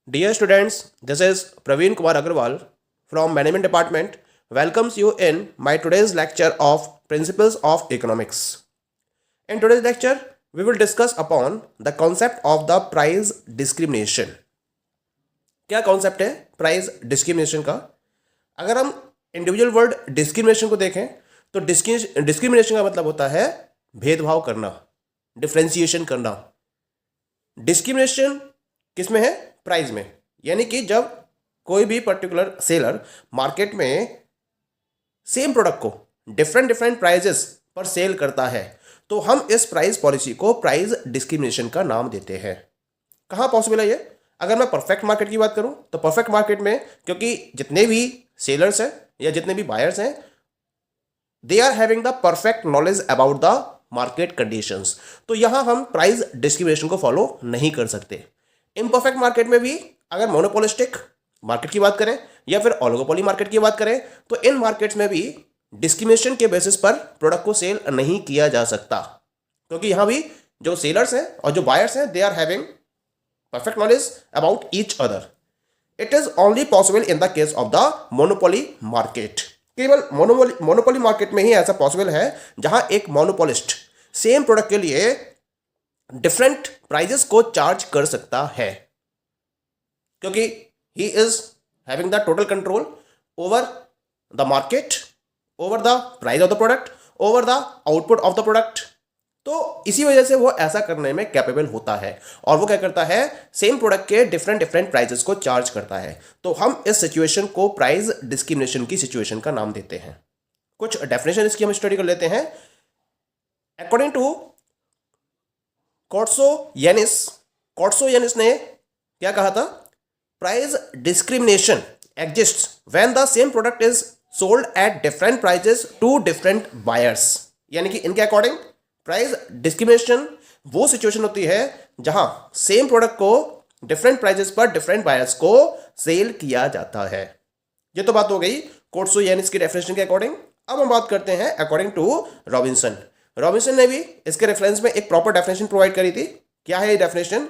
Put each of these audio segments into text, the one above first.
Dear students, this is Praveen Kumar Agarwal from Management Department. Welcomes you in my today's lecture of Principles of Economics. In today's lecture, we will discuss upon the concept of the price discrimination. क्या concept है price discrimination का? अगर हम individual word discrimination को देखें तो discrimination का मतलब होता है भेदभाव करना, डिफ्रेंसिएशन करना. डिस्क्रिमिनेशन किस में है? प्राइस में. यानी कि जब कोई भी पर्टिकुलर सेलर मार्केट में सेम प्रोडक्ट को डिफरेंट डिफरेंट प्राइजेस पर सेल करता है तो हम इस प्राइस पॉलिसी को प्राइस डिस्क्रिमिनेशन का नाम देते हैं. कहाँ पॉसिबल है ये? अगर मैं परफेक्ट मार्केट की बात करूं तो परफेक्ट मार्केट में क्योंकि जितने भी सेलर्स हैं या जितने भी बायर्स हैं they are having the perfect knowledge about the market conditions, तो यहां हम प्राइस डिस्क्रिमिनेशन को फॉलो नहीं कर सकते. इम्परफेक्ट मार्केट में भी अगर मोनोपोलिस्टिक मार्केट की बात करें या फिर ओलिगोपोली मार्केट की बात करें तो इन मार्केट्स में भी डिस्क्रिमिनेशन के बेसिस पर प्रोडक्ट को सेल नहीं किया जा सकता, क्योंकि यहां भी जो सेलर्स हैं और जो बायर्स हैं they are having perfect knowledge about each other. It is only possible in the case of the monopoly market. केवल मोनोपोली मार्केट में ही ऐसा पॉसिबल है जहां एक मोनोपोलिस्ट सेम प्रोडक्ट के लिए डिफरेंट प्राइजेस को चार्ज कर सकता है, क्योंकि he is having the total control over the market, over the price of the product, over the output of the product. तो इसी वजह से वो ऐसा करने में कैपेबल होता है और वो क्या करता है, सेम प्रोडक्ट के डिफरेंट डिफरेंट प्राइजेस को चार्ज करता है. तो हम इस सिचुएशन को प्राइस डिस्क्रिमिनेशन की सिचुएशन का नाम देते हैं. कुछ डेफिनेशन इसकी हम स्टडी कर लेते हैं. अकॉर्डिंग टू कोर्ट्सो यानिस ने क्या कहा था? Price discrimination exists when the same product is sold at different prices to different buyers. यानी कि इनके अकॉर्डिंग प्राइस डिस्क्रिमिनेशन वो सिचुएशन होती है जहां सेम प्रोडक्ट को डिफरेंट प्राइजेस पर डिफरेंट बायर्स को सेल किया जाता है. ये तो बात हो गई कोर्ट्सो-यानिस की डेफिनेशन के अकॉर्डिंग. अब हम बात करते हैं अकॉर्डिंग टू रॉबिन्सन. रॉबिन्सन ने भी इसके रेफरेंस में एक प्रॉपर डेफिनेशन प्रोवाइड करी थी. क्या है ये definition?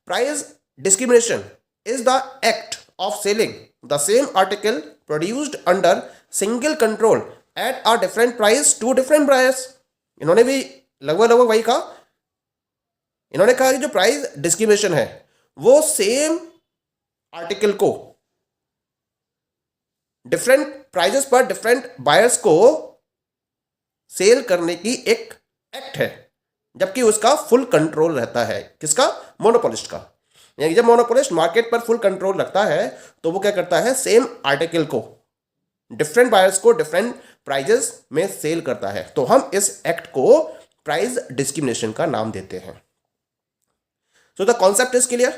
Price discrimination is the act of selling the same article produced under single control at a different price to different buyers. इन्होंने भी लगभग वही कहा. इन्होंने कहा कि जो प्राइस डिस्क्रिमिनेशन है वो सेम आर्टिकल को डिफरेंट प्राइजेस पर डिफरेंट बायर्स को सेल करने की एक एक्ट है, जबकि उसका फुल कंट्रोल रहता है. किसका? मोनोपोलिस्ट का. यानी जब मोनोपोलिस्ट मार्केट पर फुल कंट्रोल रखता है तो वो क्या करता है, सेम आर्टिकल को डिफरेंट बायर्स को डिफरेंट प्राइजेस में सेल करता है. तो हम इस एक्ट को प्राइस डिस्क्रिमिनेशन का नाम देते हैं. So the concept is clear.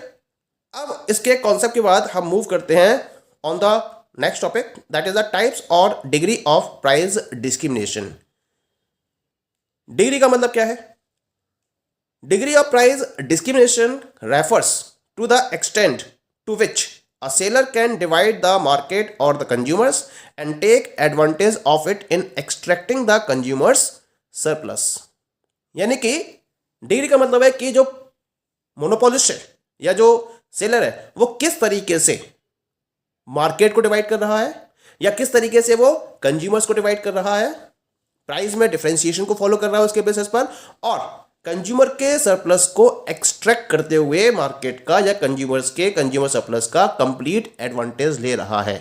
अब इसके कॉन्सेप्ट के बाद हम मूव करते हैं on the next topic, that is the types और degree of price discrimination. Degree का मतलब क्या है? Degree of price discrimination refers to the extent to which a seller can divide the market or the consumers and take advantage of it in extracting the consumers surplus. यानी कि degree का मतलब है कि जो मोनोपोलिस्ट है या जो सेलर है वो किस तरीके से मार्केट को डिवाइड कर रहा है या किस तरीके से वो कंज्यूमर्स को डिवाइड कर रहा है, प्राइस में डिफरेंशिएशन को फॉलो कर रहा है उसके बेसिस पर, और कंज्यूमर के सरप्लस को एक्सट्रैक्ट करते हुए मार्केट का या कंज्यूमर सरप्लस का कंप्लीट एडवांटेज ले रहा है.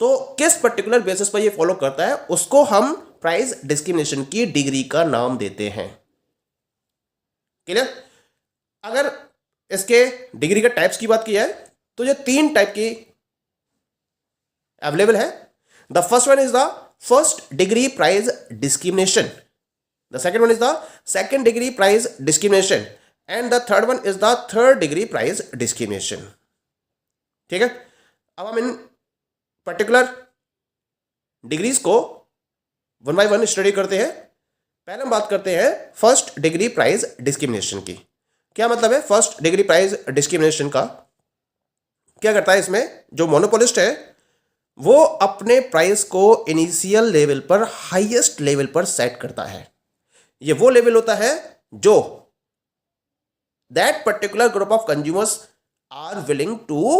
तो किस पर्टिकुलर बेसिस पर ये फॉलो करता है उसको हम प्राइस डिस्क्रिमिनेशन की डिग्री का नाम देते हैं. क्लियर? अगर इसके डिग्री के टाइप्स की बात की है तो ये 3 टाइप की अवेलेबल है. The first one is the first degree price discrimination. The second one is the second degree price discrimination and the third one is the third degree price discrimination. ठीक है? अब हम इन पर्टिकुलर डिग्रीज को one by one study करते हैं. पहले हम बात करते हैं फर्स्ट डिग्री प्राइस डिस्क्रिमिनेशन की. क्या मतलब है फर्स्ट डिग्री प्राइस डिस्क्रिमिनेशन का? क्या करता है इसमें जो मोनोपोलिस्ट है वो अपने प्राइस को इनिशियल लेवल पर हाईएस्ट लेवल पर सेट करता है. ये वो लेवल होता है जो that particular group of consumers are willing to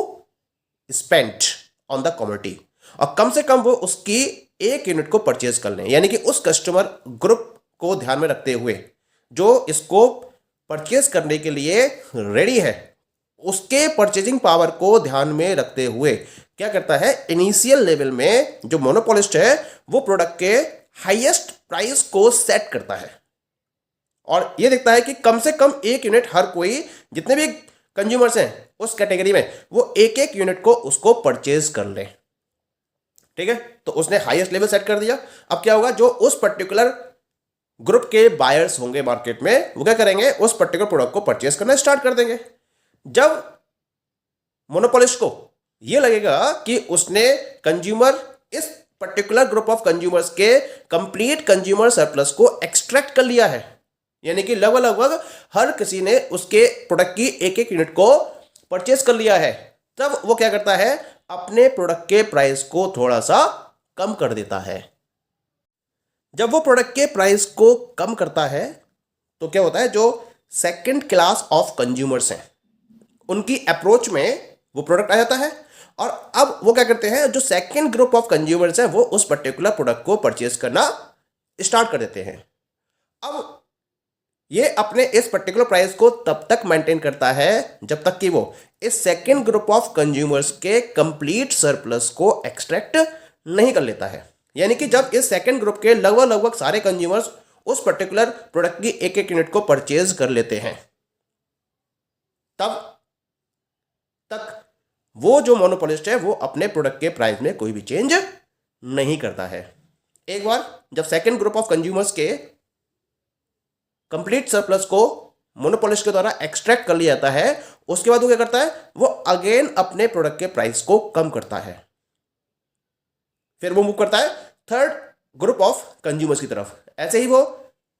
spent on the commodity, और कम से कम वो उसकी एक यूनिट को परचेज कर लें। यानी कि उस कस्टमर ग्रुप को ध्यान में रखते हुए जो इसको परचेज करने के लिए रेडी है, उसके परचेजिंग पावर को ध्यान में रखते हुए क्या करता है, इनिशियल लेवल में जो मोनोपोलिस्ट है वो प्रोडक्ट के हाईएस्ट प्राइस को सेट करता है और ये देखता है कि कम से कम एक यूनिट हर कोई, जितने भी कंज्यूमर्स हैं उस कैटेगरी में, वो एक एक यूनिट को उसको परचेज कर ले। ठीक है, तो उसने हाईएस्ट लेवल सेट कर दिया। अब क्या होगा, जो उस पर्टिकुलर ग्रुप के बायर्स होंगे मार्केट में, वो क्या करेंगे, उस पर्टिकुलर प्रोडक्ट को परचेज करना स्टार्ट कर देंगे। जब मोनोपोलिस्ट को ये लगेगा कि उसने कंज्यूमर, इस पर्टिकुलर ग्रुप ऑफ कंज्यूमर्स के कंप्लीट कंज्यूमर सरप्लस को एक्सट्रैक्ट कर लिया है, यानी कि लगभग लगभग हर किसी ने उसके प्रोडक्ट की एक एक यूनिट को परचेज कर लिया है, तब वो क्या करता है, अपने प्रोडक्ट के प्राइस को थोड़ा सा कम कर देता है। जब वो प्रोडक्ट के प्राइस को कम करता है तो क्या होता है, जो सेकंड क्लास ऑफ कंज्यूमर्स हैं उनकी अप्रोच में वो प्रोडक्ट आ जाता है, और अब वो क्या करते हैं, जो सेकंड ग्रुप ऑफ कंज्यूमर्स हैं वो उस पर्टिकुलर प्रोडक्ट को परचेज करना स्टार्ट कर देते हैं। अब ये अपने इस पर्टिकुलर प्राइस को तब तक मेंटेन करता है जब तक कि वो इस सेकंड ग्रुप ऑफ कंज्यूमर्स के कंप्लीट सरप्लस को एक्सट्रैक्ट नहीं कर लेता है। यानी कि जब इस सेकंड ग्रुप के लगभग लगभग सारे कंज्यूमर्स उस पर्टिकुलर प्रोडक्ट की एक एक यूनिट को परचेज कर लेते हैं, तब तक वो जो मोनोपोलिस्ट है वो अपने प्रोडक्ट के प्राइस में कोई भी चेंज नहीं करता है। एक बार जब सेकंड ग्रुप ऑफ कंज्यूमर्स के कंप्लीट सरप्लस को मोनोपोलिस्ट के द्वारा एक्सट्रैक्ट कर लिया जाता है, उसके बाद वो क्या करता है, वो अगेन अपने प्रोडक्ट के प्राइस को कम करता है। फिर वो मूव करता है थर्ड ग्रुप ऑफ कंज्यूमर्स की तरफ, ऐसे ही वो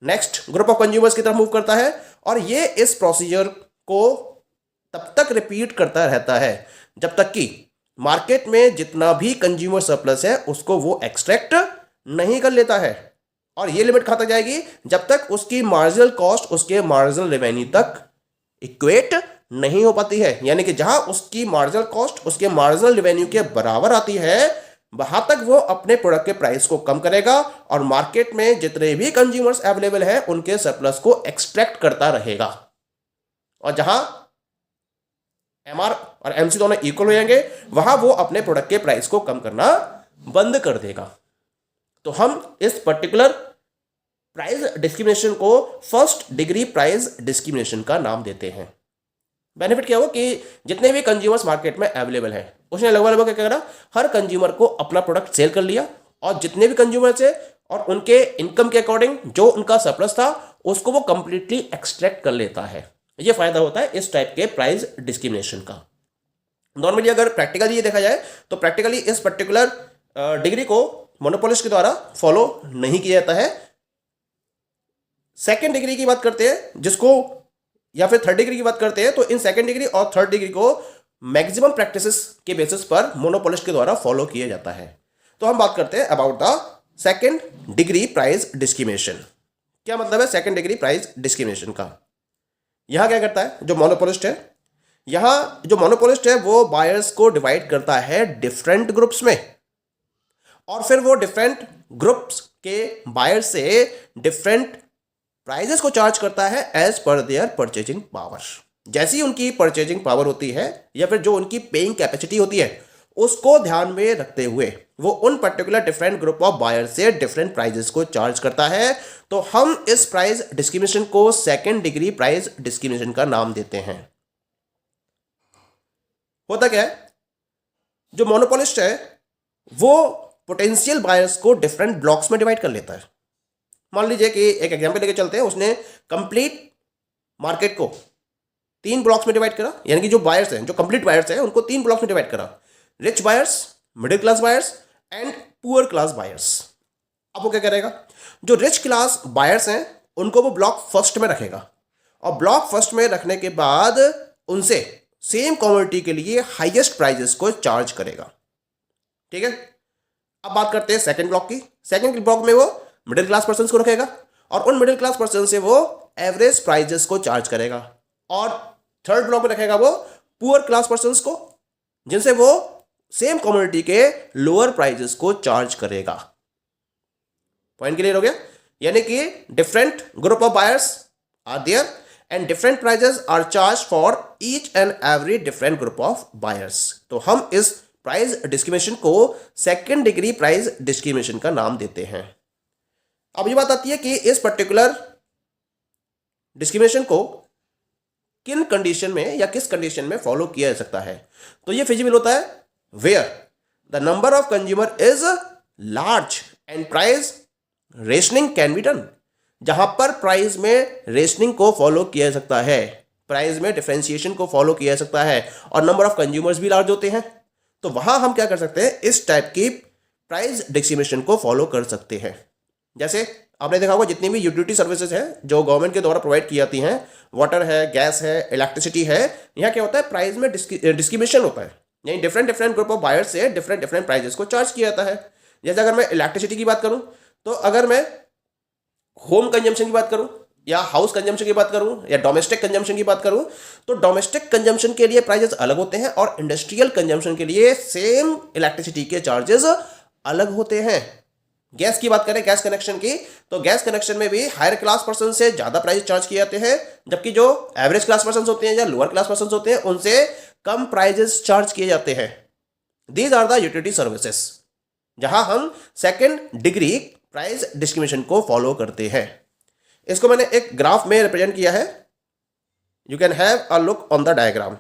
नेक्स्ट ग्रुप ऑफ कंज्यूमर्स की तरफ मूव करता है, और ये इस प्रोसीजर को तब तक रिपीट करता रहता है जब तक कि मार्केट में जितना भी कंज्यूमर सरप्लस है उसको वो एक्सट्रैक्ट नहीं कर लेता है। और ये लिमिट कहां तक जाएगी, जब तक उसकी मार्जिनल कॉस्ट उसके मार्जिनल रेवेन्यू तक इक्वेट नहीं हो पाती है। यानी कि जहां उसकी मार्जिनल कॉस्ट उसके मार्जिनल रेवेन्यू के बराबर आती है, वहां तक वो अपने प्रोडक्ट के प्राइस को कम करेगा और मार्केट में जितने भी कंज्यूमर्स अवेलेबल हैं उनके सरप्लस को एक्सट्रैक्ट करता रहेगा। और जहां एमआर और एमसी दोनों इक्वल हो जाएंगे, वहां वो अपने प्रोडक्ट के प्राइस को कम करना बंद कर देगा। तो हम इस पर्टिकुलर प्राइस डिस्क्रिमिनेशन को फर्स्ट डिग्री प्राइस डिस्क्रिमिनेशन का नाम देते हैं। बेनिफिट क्या हो कि जितने भी कंज्यूमर्स मार्केट में अवेलेबल हैं, उसने लगभग लगभग क्या करा, हर कंज्यूमर को अपना प्रोडक्ट सेल कर लिया, और जितने भी कंज्यूमर्स है और उनके इनकम के अकॉर्डिंग जो उनका सरप्लस था उसको वो कंप्लीटली एक्सट्रैक्ट कर लेता है। ये फायदा होता है इस टाइप के प्राइस डिस्क्रिमिनेशन का। नॉर्मली अगर प्रैक्टिकली ये देखा जाए तो प्रैक्टिकली इस पर्टिकुलर डिग्री को मोनोपोलिस्ट के द्वारा फॉलो नहीं किया जाता है। सेकेंड डिग्री की बात करते हैं जिसको, या फिर थर्ड डिग्री की बात करते हैं, तो इन सेकेंड डिग्री और थर्ड डिग्री को मैक्सिमम प्रैक्टिसेस के बेसिस पर मोनोपोलिस्ट के द्वारा फॉलो किया जाता है। तो हम बात करते हैं about the second degree price discrimination. क्या मतलब है सेकेंड डिग्री प्राइस डिस्क्रिमिनेशन का? यहां क्या करता है जो मोनोपोलिस्ट है, यहां जो मोनोपोलिस्ट है वो बायर्स को डिवाइड करता है डिफरेंट ग्रुप्स में, और फिर वो डिफरेंट ग्रुप्स के बायर से डिफरेंट प्राइजेस को चार्ज करता है as per there purchasing power. जैसी उनकी परचेजिंग पावर होती है या फिर जो उनकी पेइंग कैपेसिटी होती है, उसको ध्यान में रखते हुए वो उन particular different group of buyer से डिफरेंट प्राइजेस को चार्ज करता है। तो हम इस प्राइस डिस्क्रिमिनेशन को सेकेंड डिग्री प्राइस डिस्क्रिमिनेशन का नाम देते हैं। होता क्या है, जो मोनोपोलिस्ट है वो पोटेंशियल बायर्स को डिफरेंट ब्लॉक्स में डिवाइड कर लेता है। मान लीजिए कि एक एग्जांपल लेके चलते हैं, उसने कंप्लीट मार्केट को 3 ब्लॉक्स में डिवाइड करा, यानी कि जो बायर्स हैं, जो कंप्लीट बायर्स हैं, उनको 3 ब्लॉक्स में डिवाइड करा, rich buyers, middle class buyers and poor class buyers. अब वो क्या करेगा, जो रिच क्लास बायर्स हैं उनको वो ब्लॉक फर्स्ट में रखेगा, और ब्लॉक फर्स्ट में रखने के बाद उनसे सेम कमोडिटी के लिए हाईएस्ट प्राइजेस को चार्ज करेगा। ठीक है, अब बात करते हैं सेकंड ब्लॉक की। सेकंड ब्लॉक में वो मिडिल क्लास पर्सन को रखेगा, और उन मिडिल क्लास पर्सन से वो एवरेज प्राइजेस को चार्ज करेगा, और थर्ड ब्लॉक में रखेगा वो पुअर क्लास पर्सन को, जिनसे वो सेम कमोडिटी के लोअर प्राइजेस को चार्ज करेगा। पॉइंट क्लियर हो गया? यानी कि different group of buyers are there and different prices are charge for each and every different group of buyers. तो हम इस प्राइस डिस्क्रिमिनेशन को सेकेंड डिग्री प्राइस डिस्क्रिमिनेशन का नाम देते हैं। अब ये बात आती है कि इस पर्टिकुलर डिस्क्रिमिनेशन को किन कंडीशन में या किस कंडीशन में फॉलो किया जा सकता है। तो ये फिजिबल होता है where the number of consumer is large and price rationing can be done. जहां पर प्राइस में रेशनिंग को फॉलो किया जा सकता है, प्राइस में डिफरेंशिएशन को फॉलो किया जा सकता है और नंबर ऑफ कंज्यूमर्स भी लार्ज होते हैं, तो वहां हम क्या कर सकते हैं, इस टाइप की प्राइस डिस्क्रिमिनेशन को फॉलो कर सकते हैं। जैसे आपने देखा होगा जितनी भी यूटिलिटी सर्विसेज हैं जो गवर्नमेंट के द्वारा प्रोवाइड की जाती हैं, वाटर है, गैस है, इलेक्ट्रिसिटी है, यहाँ क्या होता है, प्राइस में डिस्क्रिमिनेशन होता है, यानी different different group of buyers से डिफरेंट डिफरेंट प्राइजेस को चार्ज किया जाता है। जैसे अगर मैं इलेक्ट्रिसिटी की बात करूं, तो अगर मैं होम कंजम्पशन की बात करूं या हाउस कंजम्पशन की बात करूं या डोमेस्टिक कंजम्पशन की बात करूं, तो डोमेस्टिक कंजम्पशन के लिए प्राइजेस अलग होते हैं और इंडस्ट्रियल कंजम्पशन के लिए सेम इलेक्ट्रिसिटी के चार्जेस अलग होते हैं। गैस की बात करें, गैस कनेक्शन की, तो गैस कनेक्शन में भी हायर क्लास पर्सन से ज़्यादा प्राइस चार्ज किए जाते हैं, जबकि जो एवरेज क्लास पर्सन होते हैं या लोअर क्लास पर्सन होते हैं उनसे कम प्राइजेस चार्ज किए जाते हैं। These are the utility services जहां हम सेकेंड डिग्री प्राइस डिस्क्रिमिनेशन को फॉलो करते हैं। इसको मैंने एक ग्राफ में रिप्रेजेंट किया है, you can have a look on the diagram.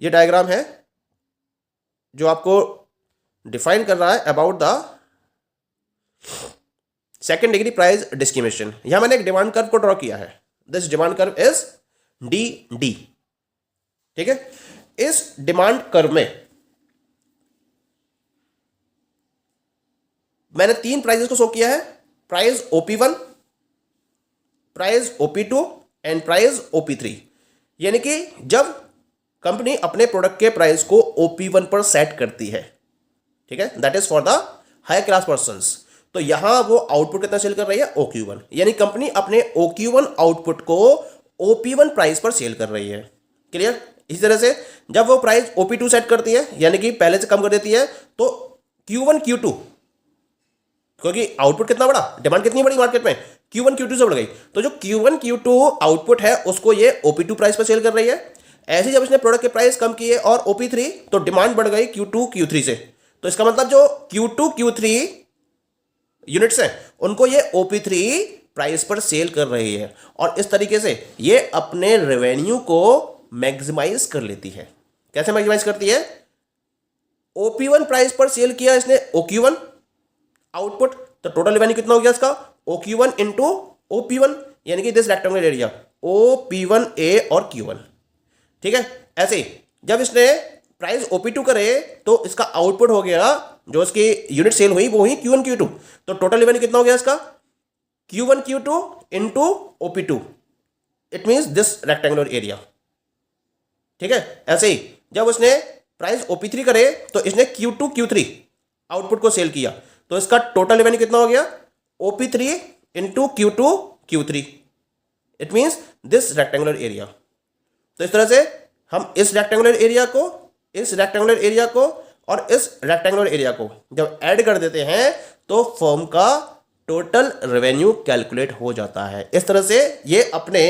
ये डायग्राम है जो आपको डिफाइन कर रहा है about the second degree price discrimination. यहां मैंने एक डिमांड कर्व को ड्रॉ किया है, this demand curve is D. ठीक है, इस डिमांड कर्व में मैंने तीन प्राइजेस को शो किया है, price OP1, price OP2 and price OP3। यानी कि जब कंपनी अपने प्रोडक्ट के प्राइस को OP1 पर सेट करती है, ठीक है, that is for the high class persons, तो यहां वो आउटपुट कितना सेल कर रही है, OQ1। यानी कंपनी अपने OQ1 आउटपुट को OP1 प्राइस पर सेल कर रही है। क्लियर? इसी तरह से जब वो प्राइस OP2 सेट करती है, यानी कि पहले से कम कर देती है, तो Q1 Q2, क्योंकि आउटपुट कितना बड़ा, डिमांड कितनी बड़ी मार्केट में, Q1 Q2 से बढ़ गई, तो जो Q1 Q2 आउटपुट है उसको ये OP2 प्राइस पर सेल कर रही है। ऐसे जब इसने प्रोडक्ट के प्राइस कम किए और OP3, तो डिमांड बढ़ गई Q2 Q3 से। तो इसका मतलब जो Q2 Q3 यूनिट्स हैं उनको ये OP3 प्राइस पर सेल कर रही है, और इस तरीके से ये अपने रेवेन्यू को मैक्सिमाइज कर लेती है। कैसे मैक्सिमाइज करती है, OP1 प्राइस पर सेल किया इसने OQ1 आउटपुट, तो टोटल रेवेन्यू कितना हो गया इसका, OQ1 इंटू OP1, यानी कि दिस रेक्टेंगुलर एरिया OP1A और Q1। ठीक है, ऐसे जब इसने प्राइस OP2 करे तो इसका आउटपुट हो गया, जो इसकी यूनिट सेल हुई वो हुई Q1 Q2, तो टोटल रेवेन्यू कितना हो गया इसका, Q1 Q2 into OP2, it means this rectangular area. ठीक है, ऐसे ही जब उसने प्राइस OP3 करे तो इसने Q2 Q3 आउटपुट को सेल किया, तो इसका टोटल रेवेन्यू कितना हो गया, OP3 into Q2 Q3, it means this rectangular area. तो इस तरह से हम इस रेक्टेंगुलर एरिया को, इस रेक्टेंगुलर एरिया को और इस रेक्टेंगुलर एरिया को जब ऐड कर देते हैं तो फर्म का टोटल रेवेन्यू कैलकुलेट हो जाता है। इस तरह से ये अपने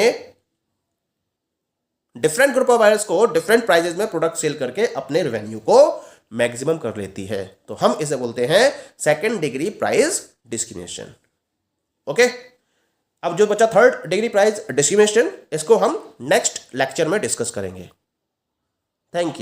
डिफरेंट ग्रुप ऑफ बायर्स को डिफरेंट प्राइजेस में प्रोडक्ट सेल करके अपने रेवेन्यू को मैक्सिमम कर लेती है। तो हम इसे बोलते हैं second degree price discrimination. Okay, अब जो बचा थर्ड डिग्री प्राइस डिस्क्रिमिनेशन, इसको हम नेक्स्ट लेक्चर में डिस्कस करेंगे। Thank you.